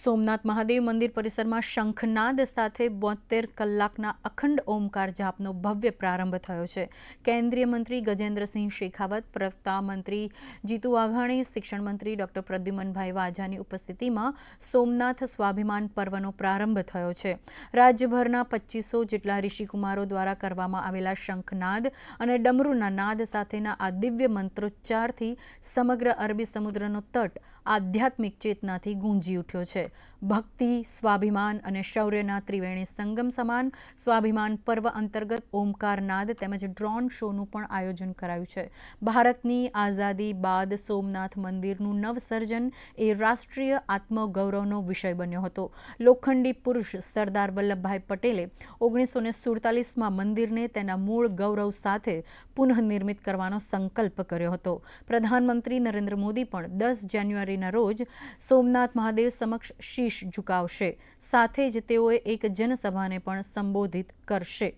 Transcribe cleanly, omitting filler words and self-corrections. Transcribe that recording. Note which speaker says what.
Speaker 1: સોમનાથ મહાદેવ મંદિર પરિસરમાં શંખનાદ સાથે 72 કલાકના અખંડ ઓમકાર જાપનો ભવ્ય પ્રારંભ થયો છે. કેન્દ્રીય મંત્રી ગજેન્દ્રસિંહ શેખાવત, પ્રવક્તા મંત્રી જીતુ વાઘાણી, શિક્ષણ મંત્રી ડોક્ટર પ્રદ્યુમનભાઈ વાજાની ઉપસ્થિતિમાં સોમનાથ સ્વાભિમાન પર્વનો પ્રારંભ થયો છે. રાજ્યભરના 2500 જેટલા ઋષિકુમારો દ્વારા કરવામાં આવેલા શંખનાદ અને ડમરૂના નાદ સાથેના આ દિવ્ય મંત્રોચ્ચારથી સમગ્ર અરબી સમુદ્રનો તટ આધ્યાત્મિક ચેતનાથી ગુંજી ઉઠ્યો છે. ભક્તિ, સ્વાભિમાન અને શૌર્યના ત્રિવેણી સંગમ સમાન સ્વાભિમાન પર્વ અંતર્ગત ઓમકાર નાદ તેમજ ડ્રોન શોનું પણ આયોજન કરાયું છે. ભારતની આઝાદી બાદ સોમનાથ મંદિરનું નવસર્જન એ રાષ્ટ્રીય આત્મગૌરવનો વિષય બન્યો હતો. લોખંડી પુરુષ સરદાર વલ્લભભાઈ પટેલે 1947માં મંદિરને તેના મૂળ ગૌરવ સાથે પુનઃનિર્મિત કરવાનો સંકલ્પ કર્યો હતો. પ્રધાનમંત્રી નરેન્દ્ર મોદી પણ 10 જાન્યુઆરીના રોજ સોમનાથ મહાદેવ સમક્ષ શીશ ઝુકાવશે. સાથે જ તેઓએ એક જનસભાને પણ સંબોધિત કરશે.